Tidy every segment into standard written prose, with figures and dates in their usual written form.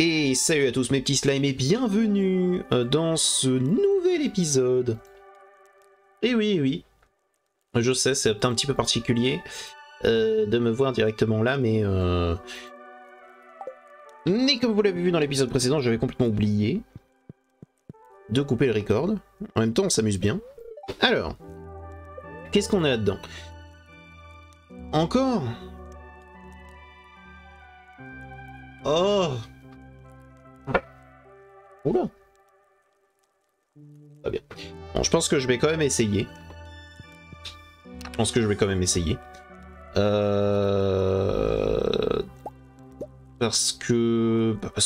Et salut à tous mes petits slimes et bienvenue dans ce nouvel épisode. Et oui, je sais, c'est un petit peu particulier de me voir directement là, mais comme vous l'avez vu dans l'épisode précédent, j'avais complètement oublié de couper le record. En même temps, on s'amuse bien. Alors, qu'est-ce qu'on a là-dedans? Encore? Oh! Oula. Très bien. Bon, je pense que je vais quand même essayer. Parce que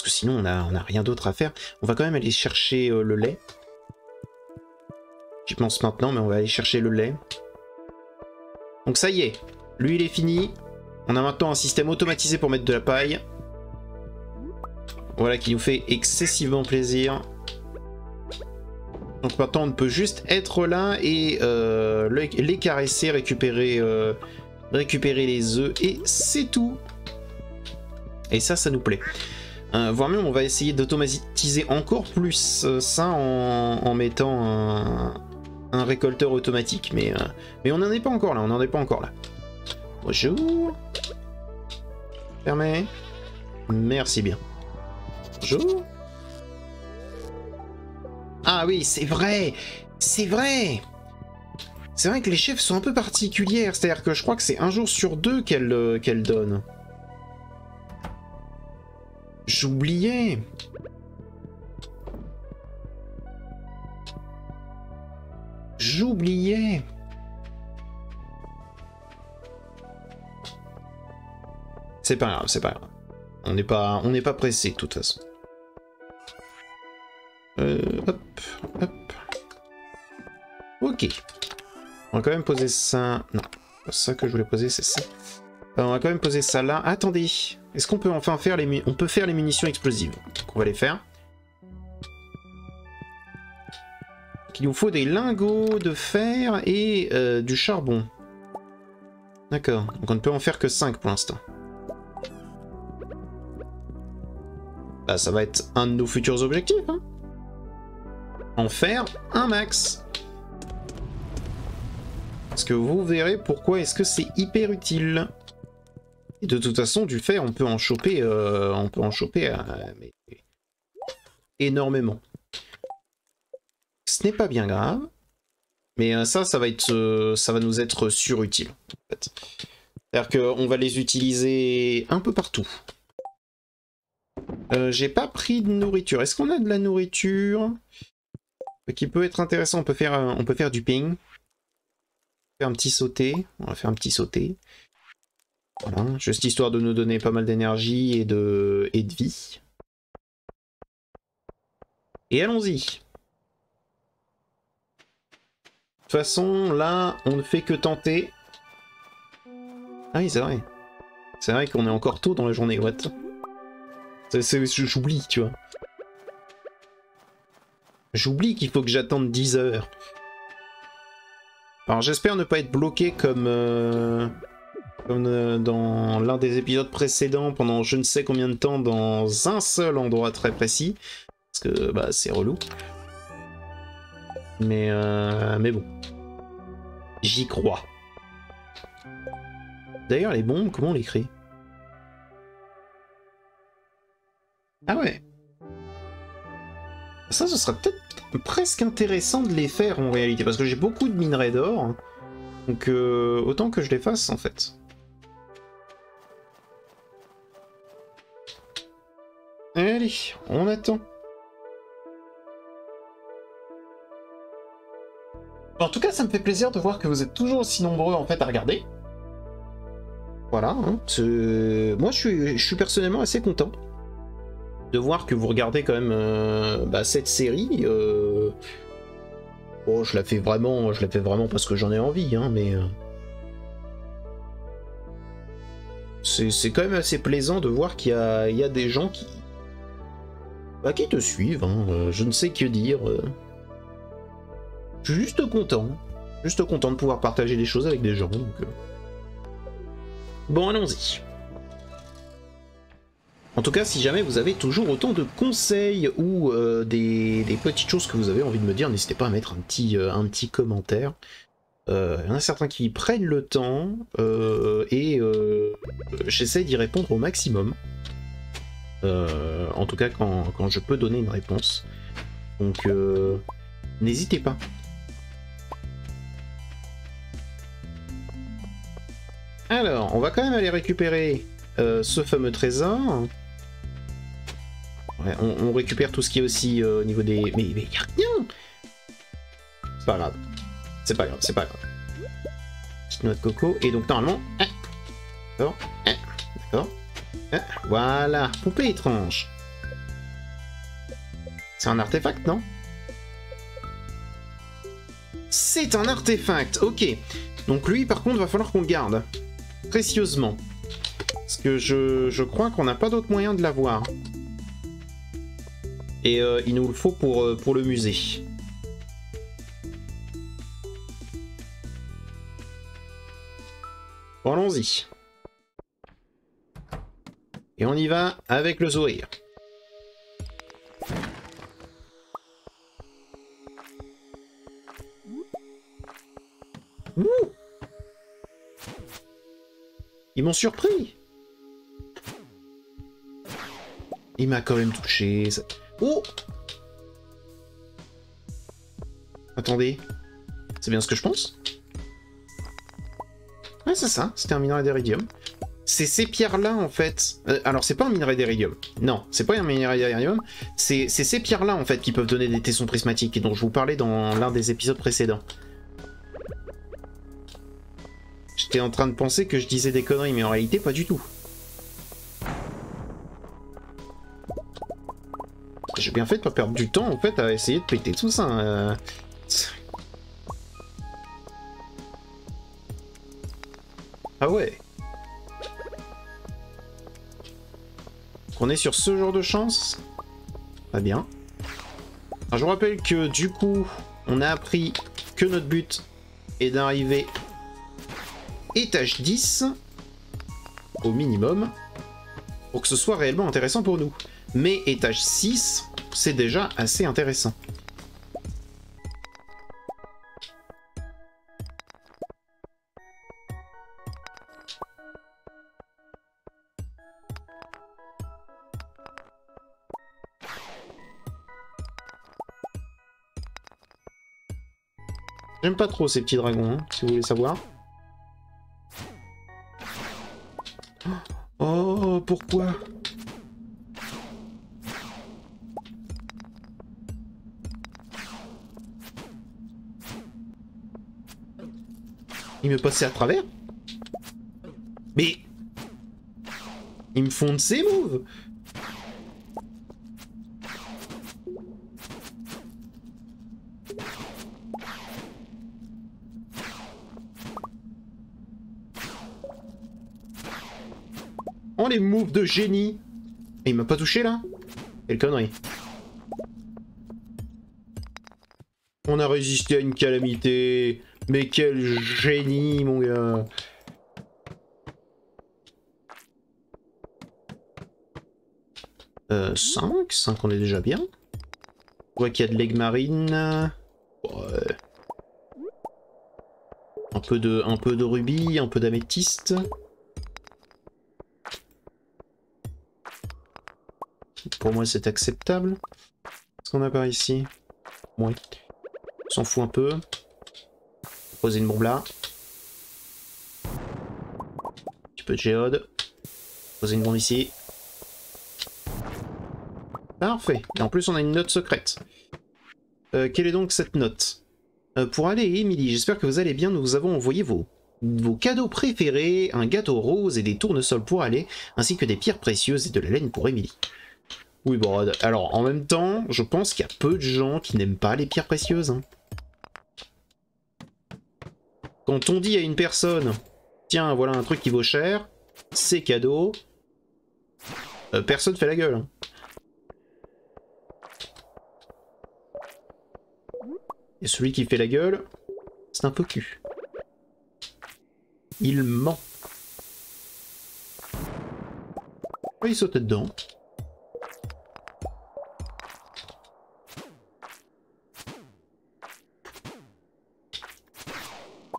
sinon on a rien d'autre à faire. On va quand même aller chercher le lait. J'y pense maintenant, mais on va aller chercher le lait. Donc ça y est, lui il est fini. On a maintenant un système automatisé pour mettre de la paille. Voilà, qui nous fait excessivement plaisir. Donc maintenant on ne peut juste être là et les caresser, récupérer les œufs et c'est tout. Et ça nous plaît. Voire même on va essayer d'automatiser encore plus ça en mettant un récolteur automatique. Mais on n'en est pas encore là, Bonjour. Fermez. Merci bien. Bonjour. Ah oui, c'est vrai. C'est vrai que les chefs sont un peu particulières. C'est-à-dire que je crois que c'est un jour sur deux qu'elle donne. J'oubliais. C'est pas grave. On n'est pas pressé de toute façon. Hop. Ok. On va quand même poser ça... Non, c'est pas ça que je voulais poser, c'est ça. On va quand même poser ça là. Attendez. Est-ce qu'on peut enfin faire les... On peut faire les munitions explosives. Donc on va les faire. Donc, il nous faut des lingots de fer et du charbon. D'accord. Donc on ne peut en faire que 5 pour l'instant. Bah ça va être un de nos futurs objectifs, hein. En faire un max. Parce que vous verrez pourquoi est-ce que c'est hyper utile. Et de toute façon, du fer, on peut en choper, mais énormément. Ce n'est pas bien grave. Mais ça va nous être surutile. En fait. C'est-à-dire qu'on va les utiliser un peu partout. J'ai pas pris de nourriture. Est-ce qu'on a de la nourriture qui peut être intéressant? On peut faire du ping. Faire un petit sauté. On va faire un petit sauté. Voilà, juste histoire de nous donner pas mal d'énergie et de vie. Et allons-y. De toute façon, là, on ne fait que tenter. Ah oui, c'est vrai. C'est vrai qu'on est encore tôt dans la journée, what? J'oublie, tu vois. J'oublie qu'il faut que j'attende 10 heures. Alors j'espère ne pas être bloqué comme dans l'un des épisodes précédents pendant je ne sais combien de temps dans un seul endroit très précis. Parce que bah c'est relou. Mais bon. J'y crois. D'ailleurs les bombes, comment on les crée? Ah ouais. Ça, ce serait peut-être presque intéressant de les faire en réalité, parce que j'ai beaucoup de minerais d'or, donc autant que je les fasse en fait. Allez, on attend. En tout cas, ça me fait plaisir de voir que vous êtes toujours aussi nombreux en fait à regarder. Voilà, hein, moi je suis personnellement assez content de voir que vous regardez quand même cette série. Bon, je la fais vraiment parce que j'en ai envie, hein, mais c'est quand même assez plaisant de voir qu'il y a des gens qui te suivent. Hein, je ne sais que dire. Je suis juste content de pouvoir partager des choses avec des gens. Donc, bon, allons-y. En tout cas, si jamais vous avez toujours autant de conseils ou des petites choses que vous avez envie de me dire, n'hésitez pas à mettre un petit commentaire. Il y en a certains qui prennent le temps et j'essaie d'y répondre au maximum. En tout cas, quand je peux donner une réponse. Donc, n'hésitez pas. Alors, on va quand même aller récupérer ce fameux trésor. Ouais, on récupère tout ce qui est aussi au niveau des... Mais y a rien. C'est pas grave. C'est pas grave, c'est pas grave. Petite noix de coco. Et donc, normalement... D'accord. D'accord. Voilà. Poupée étrange. C'est un artefact, non? C'est un artefact, ok. Donc lui, par contre, va falloir qu'on le garde. Précieusement. Parce que je crois qu'on n'a pas d'autre moyen de l'avoir. Et il nous le faut pour le musée. Bon, allons-y. Et on y va avec le sourire. Ouh! Ils m'ont surpris. Il m'a quand même touché. Ça... Oh! Attendez. C'est bien ce que je pense? Ouais, c'est ça. C'était un minerai d'iridium. C'est ces pierres-là, en fait. Alors, c'est pas un minerai d'iridium. Non, c'est pas un minerai d'iridium. C'est ces pierres-là, en fait, qui peuvent donner des tessons prismatiques et dont je vous parlais dans l'un des épisodes précédents. J'étais en train de penser que je disais des conneries, mais en réalité, pas du tout. J'ai bien fait de pas perdre du temps, en fait, à essayer de péter tout ça. Ah ouais. On est sur ce genre de chance. Pas bien. Alors, je vous rappelle que, du coup, on a appris que notre but est d'arriver étage 10 au minimum pour que ce soit réellement intéressant pour nous. Mais étage 6, c'est déjà assez intéressant. J'aime pas trop ces petits dragons, hein, si vous voulez savoir. Oh, pourquoi? Il me passait à travers? Mais... ils me font de ces moves! Oh, les moves de génie! Et il m'a pas touché, là? Quelle connerie. On a résisté à une calamité. Mais quel génie, mon gars. « 5 on est déjà bien. Je vois qu'il y a de l'aigle marine. Ouais. Un peu de rubis, un peu d'améthyste. Pour moi, c'est acceptable. Qu'est-ce qu'on a par ici? Ouais. On s'en fout un peu. Poser une bombe là. Un petit peu de géode. Poser une bombe ici. Parfait. Et en plus, on a une note secrète. Quelle est donc cette note? Pour aller, Émilie, j'espère que vous allez bien. Nous vous avons envoyé vos cadeaux préférés, un gâteau rose et des tournesols pour aller, ainsi que des pierres précieuses et de la laine pour Émilie. Oui, bon, alors en même temps, je pense qu'il y a peu de gens qui n'aiment pas les pierres précieuses. Hein. Quand on dit à une personne, tiens, voilà un truc qui vaut cher, c'est cadeau, personne fait la gueule. Hein. Et celui qui fait la gueule, c'est un peu cul. Il ment. Oh, il sautait dedans.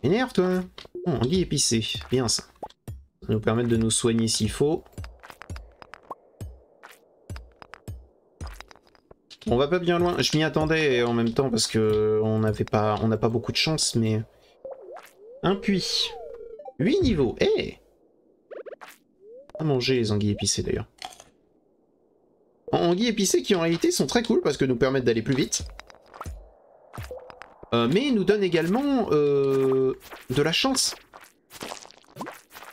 Énerve toi. Oh, anguille épicée, bien ça. Ça va nous permettre de nous soigner s'il faut. On va pas bien loin, je m'y attendais en même temps parce que on n'a pas beaucoup de chance, mais... Un puits. 8 niveaux, hé hey, à manger les anguilles épicées d'ailleurs. Anguilles épicées qui en réalité sont très cool parce que nous permettent d'aller plus vite. Mais nous donnent également de la chance.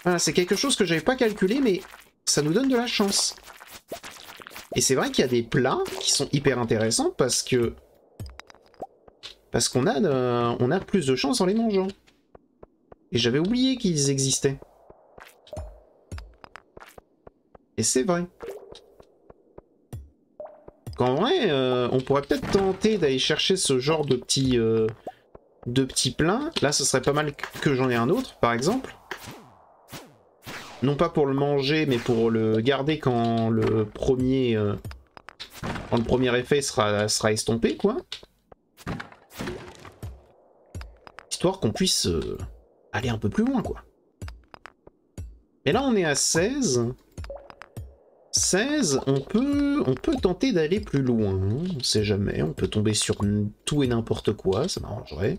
Voilà, c'est quelque chose que j'avais pas calculé, mais ça nous donne de la chance. Et c'est vrai qu'il y a des plats qui sont hyper intéressants parce qu'on a plus de chance en les mangeant. Et j'avais oublié qu'ils existaient. Et c'est vrai. Qu'en vrai, on pourrait peut-être tenter d'aller chercher ce genre de petits plats. Là, ce serait pas mal que j'en ai un autre, par exemple. Non pas pour le manger, mais pour le garder quand le premier effet sera estompé, quoi. Histoire qu'on puisse aller un peu plus loin, quoi. Et là, on est à 16. 16, on peut tenter d'aller plus loin. On sait jamais, on peut tomber sur tout et n'importe quoi, ça m'arrangerait.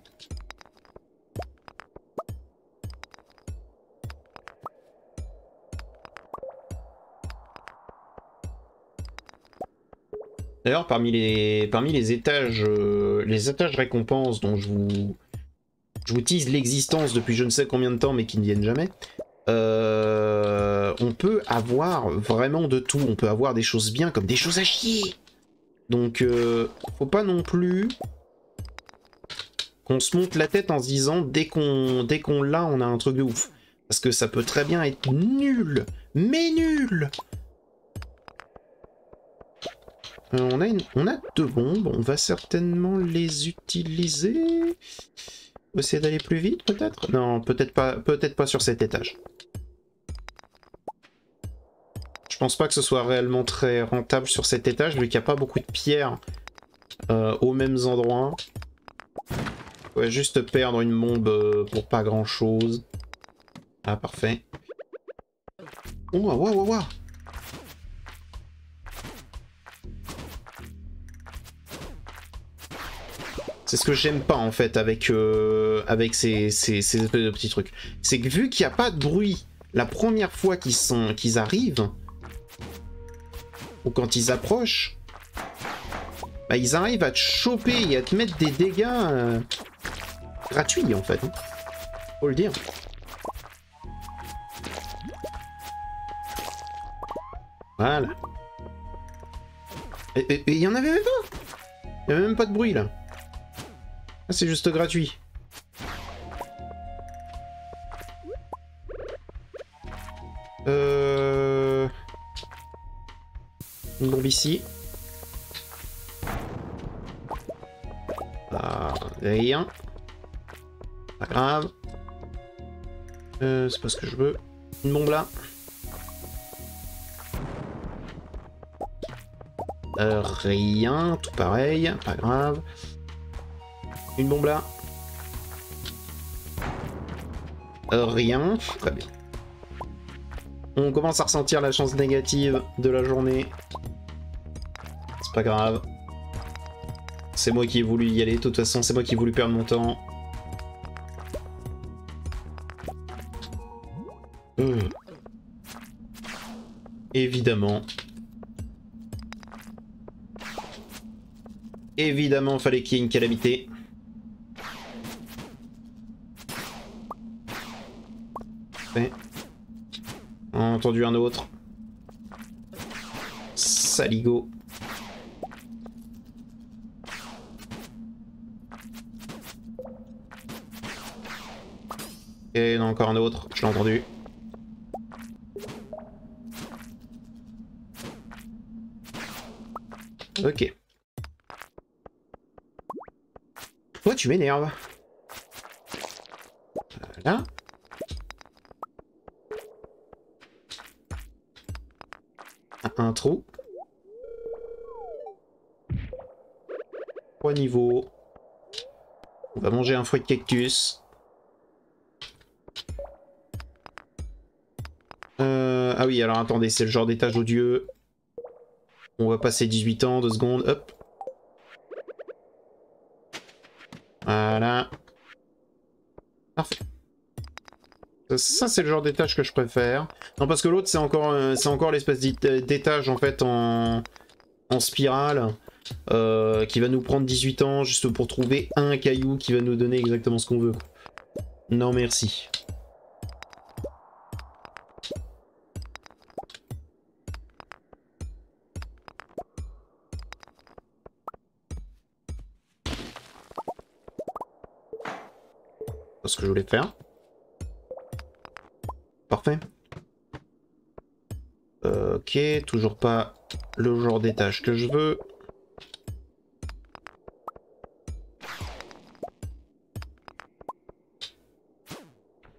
D'ailleurs, parmi les étages récompenses dont je vous tease l'existence depuis je ne sais combien de temps, mais qui ne viennent jamais, on peut avoir vraiment de tout. On peut avoir des choses bien comme des choses à chier. Donc, faut pas non plus qu'on se monte la tête en se disant dès qu'on l'a, on a un truc de ouf. Parce que ça peut très bien être nul, mais nul. On a 2 bombes, on va certainement les utiliser. On va essayer d'aller plus vite peut-être? Non, peut-être pas sur cet étage. Je pense pas que ce soit réellement très rentable sur cet étage, vu qu'il n'y a pas beaucoup de pierres aux mêmes endroits. On va juste perdre une bombe pour pas grand chose. Ah, parfait. Oh, waouh. C'est ce que j'aime pas en fait avec ces espèces de petits trucs. C'est que vu qu'il n'y a pas de bruit la première fois qu'ils arrivent, ou quand ils approchent, bah, ils arrivent à te choper et à te mettre des dégâts gratuits en fait. Hein. Faut le dire. Voilà. Et il y en avait même pas. Il y avait même pas de bruit là. Ah, c'est juste gratuit. Une bombe ici. Ah, rien. Pas grave. C'est pas ce que je veux. Une bombe là. Rien, tout pareil, pas grave. Une bombe là. Rien, très bien. On commence à ressentir la chance négative de la journée. C'est pas grave. C'est moi qui ai voulu y aller, de toute façon, c'est moi qui ai voulu perdre mon temps. Évidemment. Évidemment, fallait qu'il y ait une calamité. Ouais. On a entendu un autre. Saligo. Et il y en a encore un autre, je l'ai entendu. Ok. Toi, tu m'énerves. Voilà. a un trou. 3 niveaux. On va manger un fruit de cactus. Ah oui, alors attendez, c'est le genre d'étage odieux. On va passer 18 ans, 2 secondes, hop. Voilà. Parfait. Ça c'est le genre d'étage que je préfère. Non, parce que l'autre, c'est encore l'espèce d'étage, en fait, en spirale, qui va nous prendre 18 ans, juste pour trouver un caillou qui va nous donner exactement ce qu'on veut. Non, merci. C'est ce que je voulais faire. Parfait. Ok, toujours pas le genre d'étage que je veux.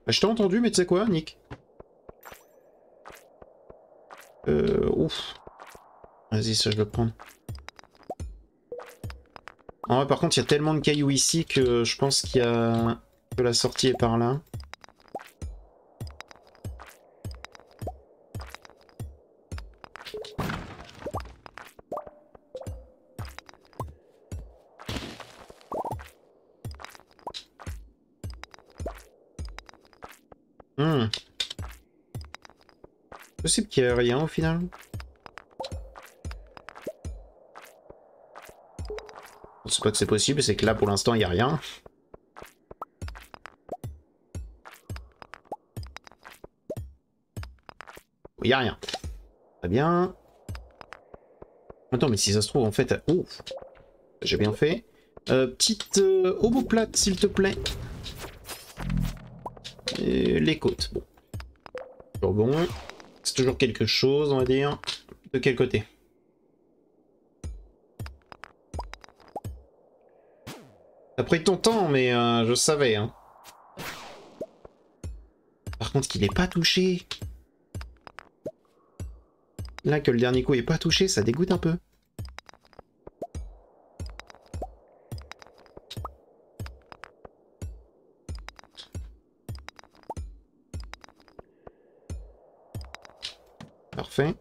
Bah, je t'ai entendu, mais tu sais quoi, Nick? Ouf. Vas-y, ça je vais le prendre. En vrai, par contre, il y a tellement de cailloux ici que je pense qu'il y a... que la sortie est par là. Possible qu'il y ait rien au final. C'est pas que c'est possible, c'est que là pour l'instant il n'y a rien. Il n'y a rien. Très bien. Attends, mais si ça se trouve en fait... Oh, j'ai bien fait. Petite omoplate s'il te plaît. Et les côtes, bon. Toujours bon. C'est toujours quelque chose, on va dire. De quel côté? T'as pris ton temps, mais je savais. Hein. Par contre, qu'il est pas touché. Là, que le dernier coup est pas touché, ça dégoûte un peu. Parfait.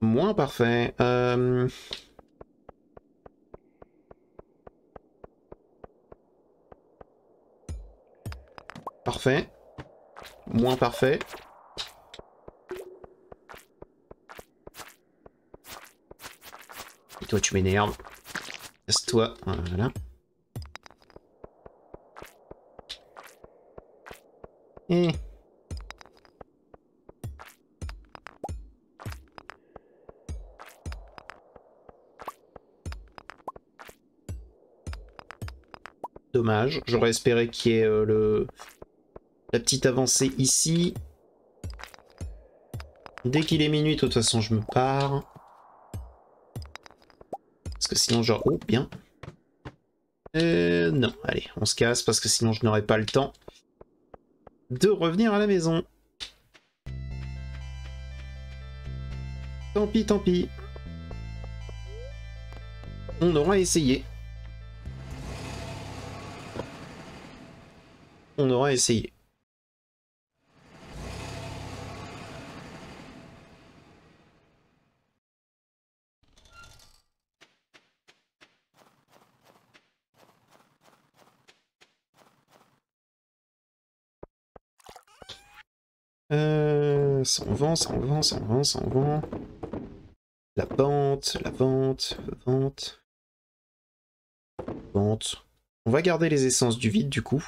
Moins parfait. Parfait. Moins parfait. Et toi, tu m'énerves. Laisse-toi. Voilà. Et... Dommage. J'aurais espéré qu'il y ait la petite avancée ici. Dès qu'il est minuit, de toute façon, je me pars. Parce que sinon, genre... Oh, bien. Non, allez, on se casse parce que sinon, je n'aurai pas le temps de revenir à la maison. Tant pis, tant pis. On aura essayé. On aura essayé. Ça en vend, ça en vend, ça en vend, ça en vend. La vente, la vente, la vente. Vente. On va garder les essences du vide du coup.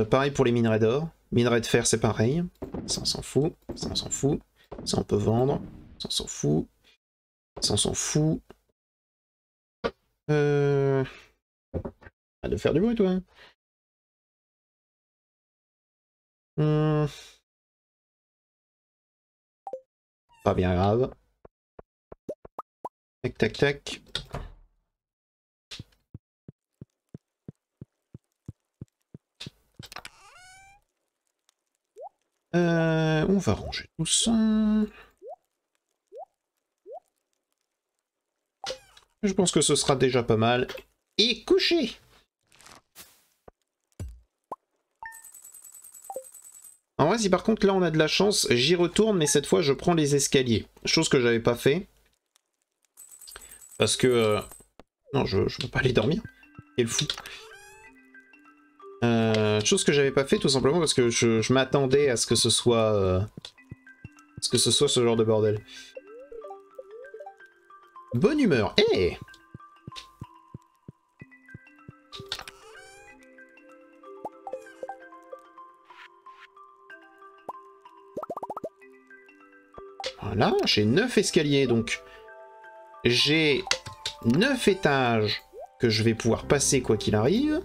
Pareil pour les minerais d'or. Minerais de fer, c'est pareil. Ça, on s'en fout. Ça, on s'en fout. Ça, on peut vendre. Ça, on s'en fout. Ça, on s'en fout. Arrête de faire du bruit, toi. Pas bien grave. Tac, tac, tac. On va ranger tout ça. Je pense que ce sera déjà pas mal. Et coucher. En vrai, si par contre là on a de la chance, j'y retourne, mais cette fois je prends les escaliers. Chose que j'avais pas fait. Parce que... Non, je peux pas aller dormir. Quel fou. Chose que j'avais pas fait tout simplement parce que je m'attendais à ce que ce soit... ce genre de bordel. Bonne humeur. Hey! Voilà, j'ai 9 escaliers, donc j'ai 9 étages que je vais pouvoir passer quoi qu'il arrive.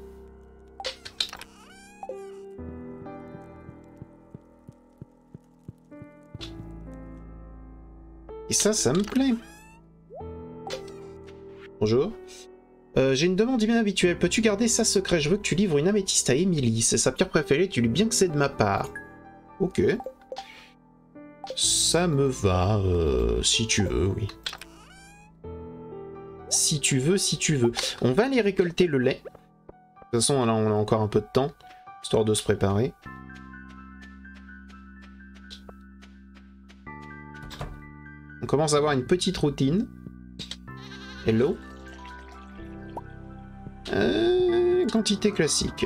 Et ça me plaît. Bonjour. J'ai une demande inhabituelle. Peux-tu garder ça secret? Je veux que tu livres une améthyste à Emily. C'est sa pierre préférée, tu lui dis bien que c'est de ma part. Ok. Ça me va, si tu veux, oui. Si tu veux, si tu veux. On va aller récolter le lait. De toute façon, là, on a encore un peu de temps, histoire de se préparer. On commence à avoir une petite routine. Hello. Quantité classique.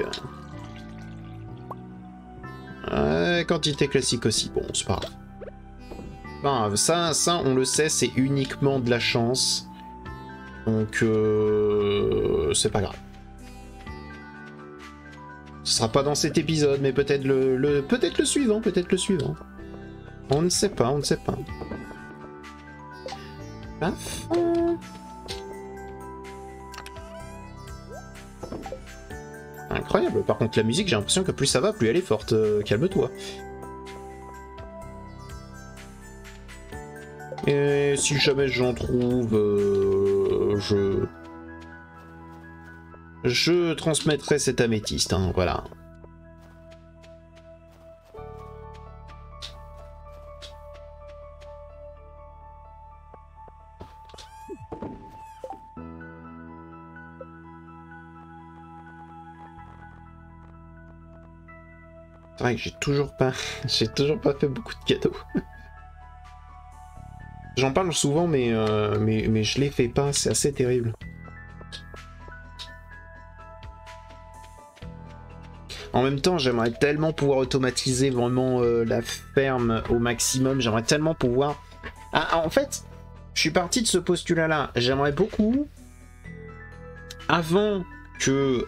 Quantité classique aussi. Bon, c'est pas grave. Enfin, ça, on le sait, c'est uniquement de la chance. Donc, c'est pas grave. Ce sera pas dans cet épisode, mais peut-être peut-être le suivant, peut-être le suivant. On ne sait pas, on ne sait pas. Paf. Incroyable. Par contre, la musique, j'ai l'impression que plus ça va, plus elle est forte. Calme-toi. Et si jamais j'en trouve, je transmettrai cette améthyste, hein, voilà. C'est vrai que j'ai toujours pas fait beaucoup de cadeaux. J'en parle souvent, mais je les fais pas, c'est assez terrible. En même temps, j'aimerais tellement pouvoir automatiser vraiment la ferme au maximum. J'aimerais tellement pouvoir... Ah, en fait, je suis parti de ce postulat-là. J'aimerais beaucoup, avant que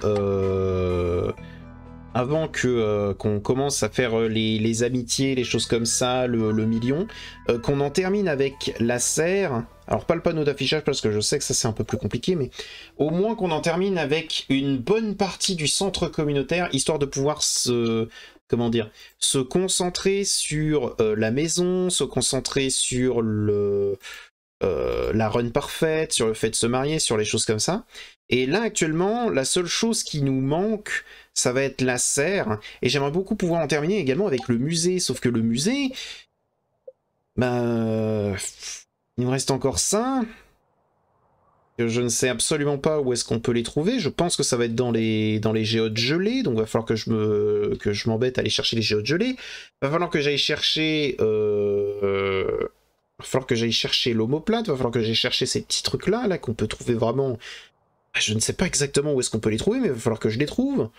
qu'on commence à faire les amitiés, les choses comme ça, le million, qu'on en termine avec la serre. Alors pas le panneau d'affichage parce que je sais que ça c'est un peu plus compliqué, mais au moins qu'on en termine avec une bonne partie du centre communautaire, histoire de pouvoir comment dire, se concentrer sur la maison, se concentrer sur la run parfaite, sur le fait de se marier, sur les choses comme ça. Et là actuellement, la seule chose qui nous manque, ça va être la serre, et j'aimerais beaucoup pouvoir en terminer également avec le musée, sauf que le musée, bah, il nous reste encore ça, je ne sais absolument pas où est-ce qu'on peut les trouver, je pense que ça va être dans les géodes gelées, donc il va falloir que je m'embête à aller chercher les géodes gelées, il va falloir que j'aille chercher... va falloir que j'aille chercher l'omoplate, va falloir que j'aille chercher ces petits trucs-là, là, qu'on peut trouver vraiment... Je ne sais pas exactement où est-ce qu'on peut les trouver, mais il va falloir que je les trouve.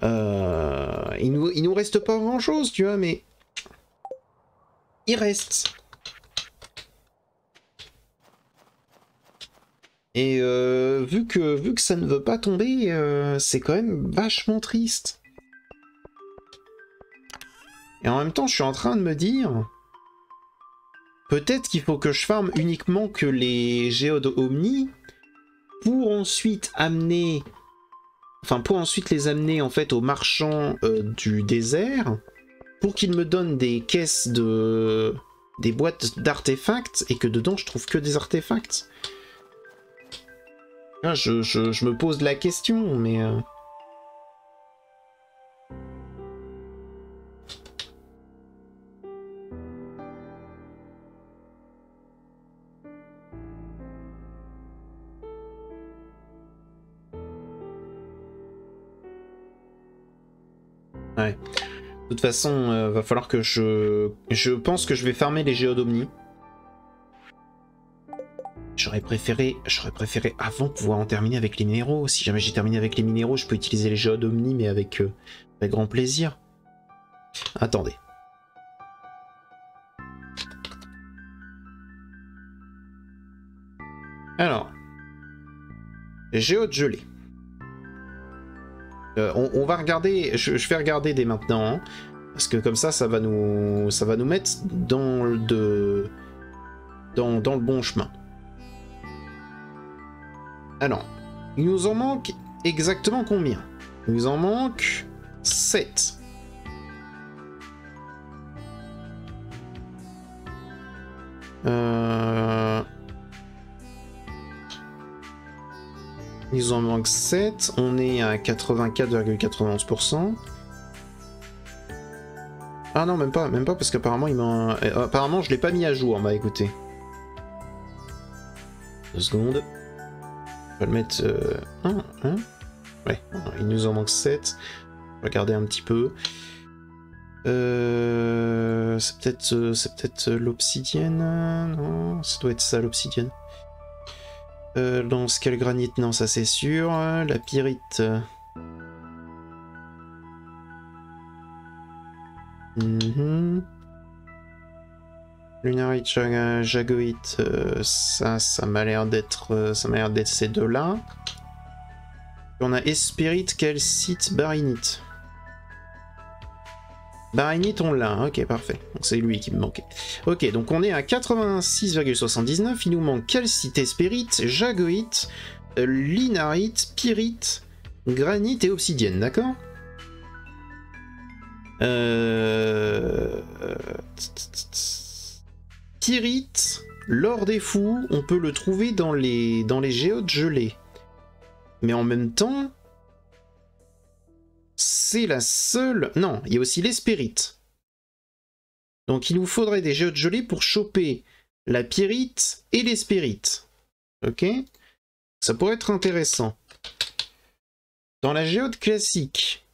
Il nous reste pas grand-chose, tu vois, mais... Il reste. Et vu que ça ne veut pas tomber, c'est quand même vachement triste. Et en même temps, je suis en train de me dire... Peut-être qu'il faut que je farme uniquement que les géodes Omni pour ensuite amener... Enfin, pour ensuite les amener en fait aux marchands du désert pour qu'ils me donnent des caisses de... des boîtes d'artefacts et que dedans je trouve que des artefacts. Là, je me pose la question, mais... Ouais. De toute façon, va falloir que je pense que je vais farmer les géodomnies. J'aurais préféré avant pouvoir en terminer avec les minéraux. Si jamais j'ai terminé avec les minéraux, je peux utiliser les géodomnies, mais avec grand plaisir. Attendez. Alors, géode gelée. On va regarder, je vais regarder dès maintenant, hein, parce que comme ça, ça va nous mettre dans le bon chemin. Alors, il nous en manque exactement combien? Il nous en manque 7. Il nous en manque 7. On est à 84,91%. Ah non, même pas parce qu'apparemment, apparemment, je l'ai pas mis à jour. Bah écoutez. 2 secondes. On va le mettre... Ouais, il nous en manque 7. Regardez un petit peu. C'est peut-être l'obsidienne. Non, ça doit être ça l'obsidienne. Dans ce cas, le granit, non, ça c'est sûr. La pyrite. Lunarite, jagoite, ça m'a l'air d'être ces deux-là. On a espérite, calcite, barinite. Barinite, on l'a, ok, parfait. C'est lui qui me manquait. Ok, donc on est à 86,79. Il nous manque calcite, espérite, jagoite, linarite, pyrite, granite et obsidienne, d'accord? Pyrite, l'or des fous, on peut le trouver dans les géodes gelées. Mais en même temps, c'est la seule... Non, il y a aussi l'espérite. Donc il nous faudrait des géodes gelées pour choper la pyrite et l'espérite. Ok? Ça pourrait être intéressant. Dans la géode classique...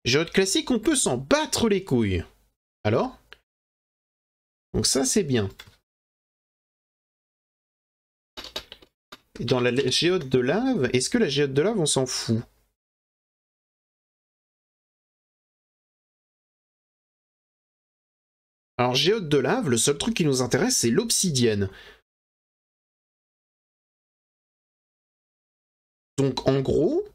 Géode classique, on peut s'en battre les couilles. Alors? Donc ça, c'est bien. Et dans la géode de lave, est-ce que la géode de lave, on s'en fout? Alors, géode de lave, le seul truc qui nous intéresse, c'est l'obsidienne. Donc, en gros,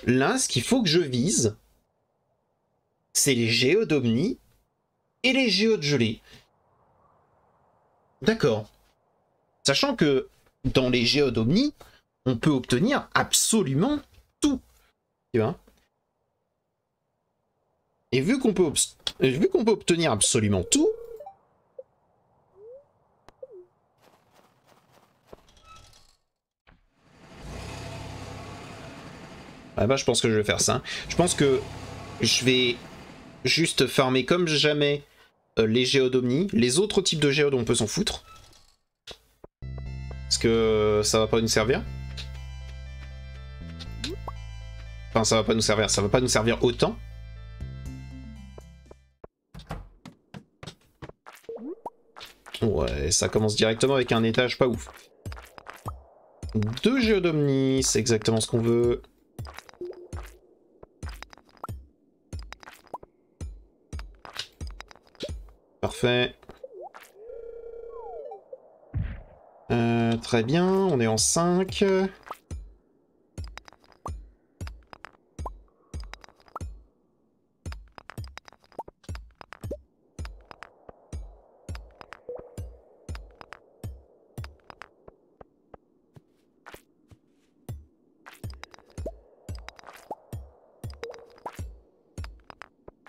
là, ce qu'il faut que je vise, c'est les géodomnies et les géodes gelées. D'accord. Sachant que dans les géodomnies, on peut obtenir absolument tout. Tu vois ? Et vu qu'on peut obtenir absolument tout, ah bah, je pense que je vais faire ça. Je pense que je vais juste farmer comme jamais les géodomnies. Les autres types de géodes, on peut s'en foutre. Parce que ça va pas nous servir. Enfin, ça va pas nous servir. Ça va pas nous servir autant. Ouais, ça commence directement avec un étage pas ouf. 2 géodomnies, c'est exactement ce qu'on veut. Parfait. Très bien, on est en 5.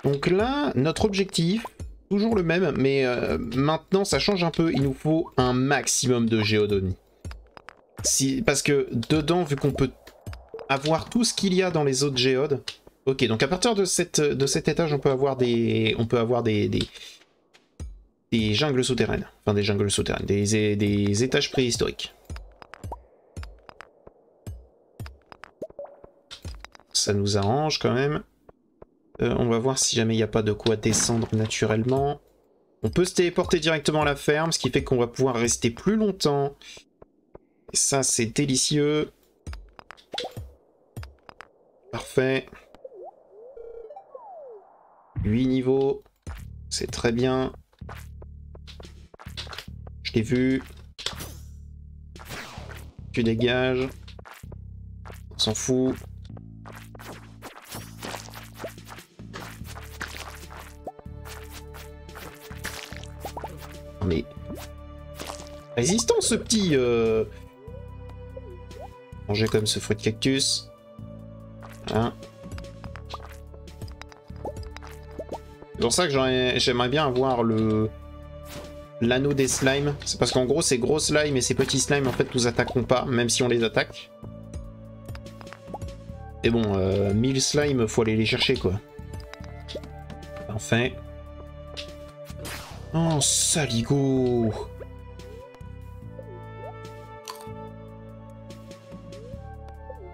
Donc là, notre objectif, toujours le même, mais maintenant ça change un peu, il nous faut un maximum de géodomnies. Parce que dedans, vu qu'on peut avoir tout ce qu'il y a dans les autres géodes... Ok, donc à partir de cet étage, on peut avoir des des jungles souterraines. Enfin, des jungles souterraines, des étages préhistoriques. Ça nous arrange quand même. On va voir si jamais il n'y a pas de quoi descendre naturellement. On peut se téléporter directement à la ferme, ce qui fait qu'on va pouvoir rester plus longtemps. Et ça, c'est délicieux. Parfait. 8 niveaux. C'est très bien. Je l'ai vu. Tu dégages. On s'en fout. Mais... résistant ce petit... Manger comme ce fruit de cactus. Voilà. C'est pour ça que j'aimerais bien avoir l'anneau des slimes. C'est parce qu'en gros, ces gros slimes et ces petits slimes, en fait, nous attaqueront pas, même si on les attaque. Et bon, 1000 slimes, faut aller les chercher, quoi. Enfin. Oh, saligo!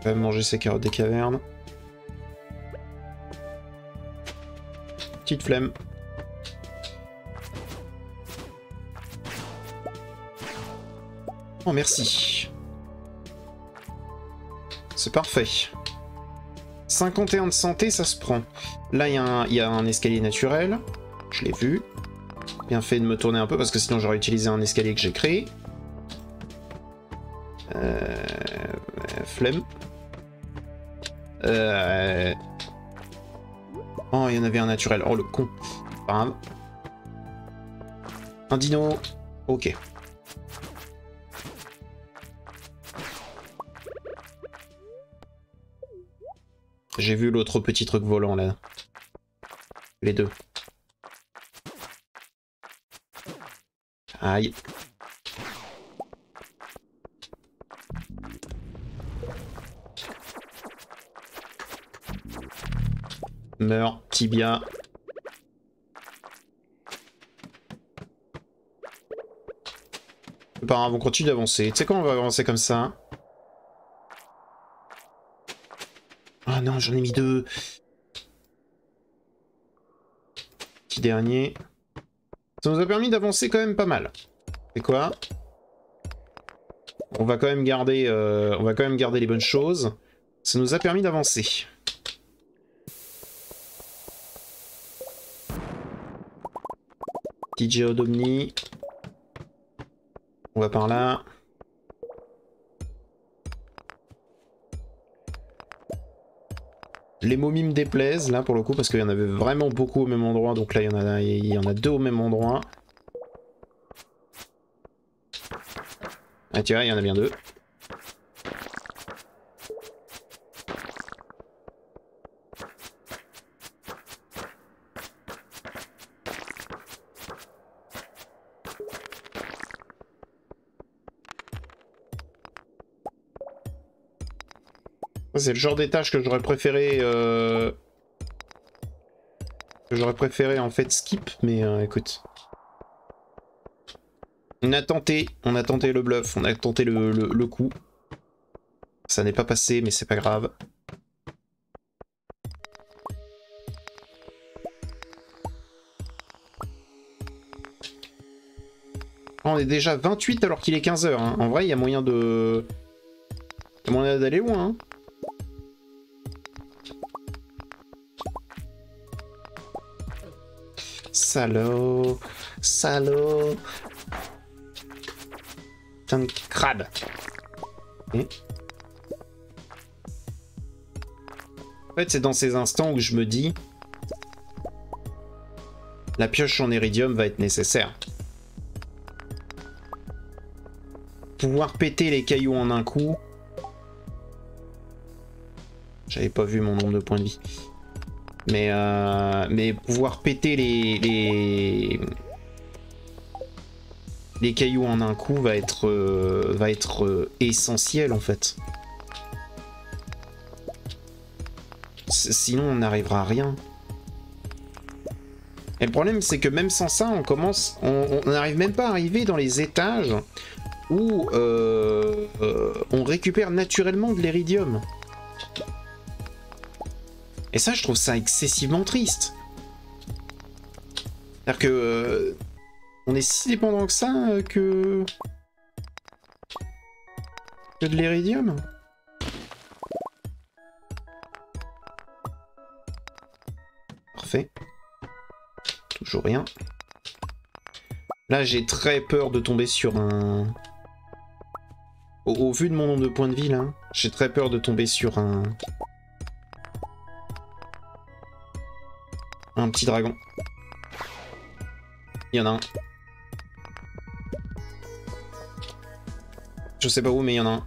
On va manger ces carottes des cavernes. Petite flemme. Oh, merci. C'est parfait. 51 de santé, ça se prend. Là, il y a un escalier naturel. Je l'ai vu. Bien fait de me tourner un peu, parce que sinon j'aurais utilisé un escalier que j'ai créé. Flemme. Oh, il y en avait un naturel. Oh, le con. Pas grave. Un dino. Ok. J'ai vu l'autre petit truc volant, là. Les deux. Aïe. Meurs, tibia. C'est pas grave, on continue d'avancer. Tu sais quoi, on va avancer comme ça. Ah non, j'en ai mis 2. Petit dernier. Ça nous a permis d'avancer quand même pas mal. C'est quoi? On va quand même garder les bonnes choses. Ça nous a permis d'avancer. Petit géodomni. On va par là. Les momies me déplaisent là pour le coup parce qu'il y en avait vraiment beaucoup au même endroit, donc là il y en a 2 au même endroit. Ah tiens, il y en a bien 2. C'est le genre d'étage que j'aurais préféré... en fait skip, mais écoute. On a tenté le bluff, on a tenté le coup. Ça n'est pas passé, mais c'est pas grave. On est déjà 28 alors qu'il est 15 h. Hein. En vrai, il y a moyen de... Il y a moyen d'aller loin. Hein. Salaud. Salaud. Putain de crabe. Okay. En fait, c'est dans ces instants où je me dis... La pioche en iridium va être nécessaire. Pouvoir péter les cailloux en un coup... J'avais pas vu mon nombre de points de vie. Mais pouvoir péter les cailloux en un coup va être essentiel en fait. Sinon on n'arrivera à rien. Et le problème, c'est que même sans ça, on n'arrive même pas à arriver dans les étages où on récupère naturellement de l'iridium. Et ça, je trouve ça excessivement triste. C'est-à-dire que on est si dépendant que ça que de l'iridium. Parfait. Toujours rien. Là, j'ai très peur de tomber sur un... Au vu de mon nombre de points de vie, là, j'ai très peur de tomber sur un petit dragon. Il y en a un. Je sais pas où, mais il y en a un.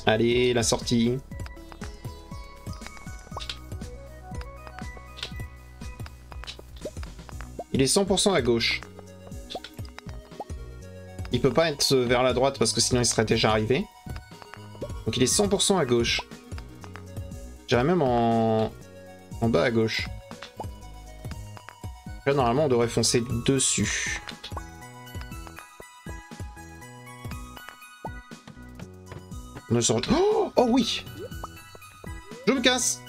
Allez, la sortie. Il est 100% à gauche. Il peut pas être vers la droite parce que sinon il serait déjà arrivé. Donc il est 100% à gauche. J'irais même en bas à gauche. Là normalement on devrait foncer dessus. Oh, oh oui! Je me casse!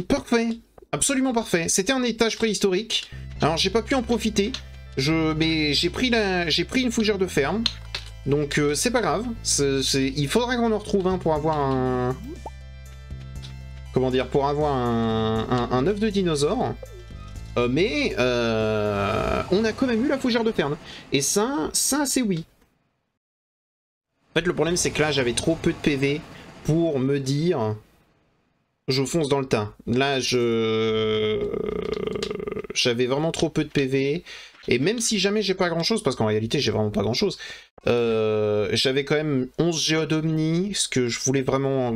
Parfait! Absolument parfait. C'était un étage préhistorique. Alors j'ai pas pu en profiter. Mais j'ai pris une fougère de ferme. Donc c'est pas grave. Il faudra qu'on en retrouve un pour avoir un... Comment dire? Pour avoir un œuf de dinosaure. Mais on a quand même eu la fougère de ferme. Et ça c'est oui. En fait, le problème, c'est que là, j'avais trop peu de PV pour me dire... Je fonce dans le tas. Là, j'avais vraiment trop peu de PV. Et même si jamais j'ai pas grand-chose, parce qu'en réalité, j'ai vraiment pas grand-chose, j'avais quand même 11 géodomnies, ce que je voulais vraiment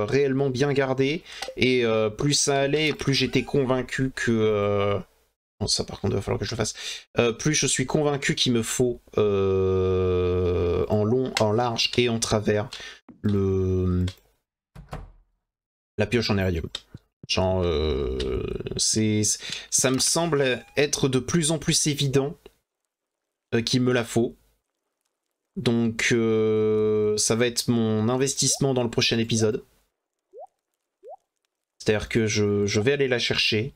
réellement bien garder. Et plus ça allait, plus j'étais convaincu que... Bon, ça, par contre, il va falloir que je le fasse. Plus je suis convaincu qu'il me faut en long, en large et en travers la pioche en iridium. Genre, ça me semble être de plus en plus évident qu'il me la faut. Donc, ça va être mon investissement dans le prochain épisode. C'est-à-dire que je vais aller la chercher.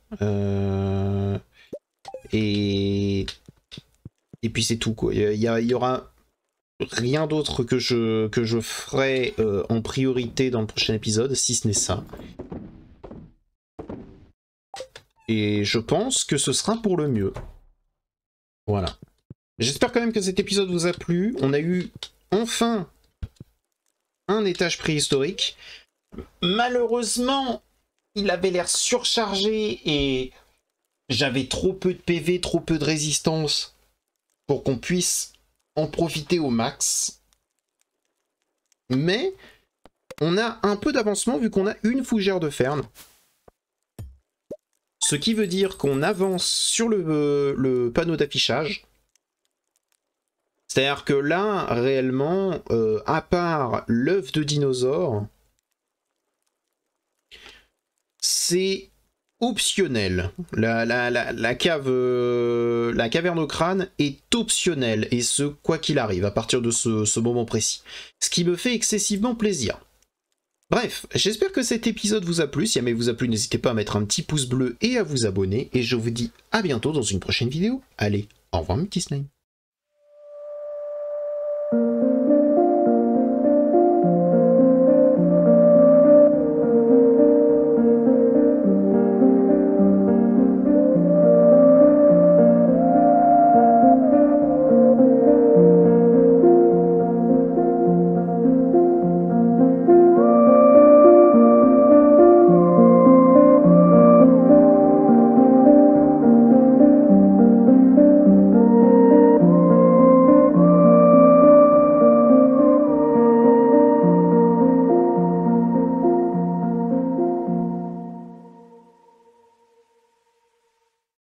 Et puis c'est tout, quoi. Il y aura rien d'autre que je ferai en priorité dans le prochain épisode, si ce n'est ça. Et je pense que ce sera pour le mieux. Voilà. J'espère quand même que cet épisode vous a plu. On a eu enfin un étage préhistorique. Malheureusement, il avait l'air surchargé et j'avais trop peu de PV, trop peu de résistance pour qu'on puisse en profiter au max. Mais on a un peu d'avancement vu qu'on a une fougère de ferme. Ce qui veut dire qu'on avance sur le panneau d'affichage. C'est-à-dire que là, réellement, à part l'œuf de dinosaure, c'est optionnel. La caverne au crâne est optionnelle, et ce, quoi qu'il arrive, à partir de ce moment précis. Ce qui me fait excessivement plaisir. Bref, j'espère que cet épisode vous a plu. Si jamais il vous a plu, n'hésitez pas à mettre un petit pouce bleu et à vous abonner. Et je vous dis à bientôt dans une prochaine vidéo. Allez, au revoir mes petits slimes.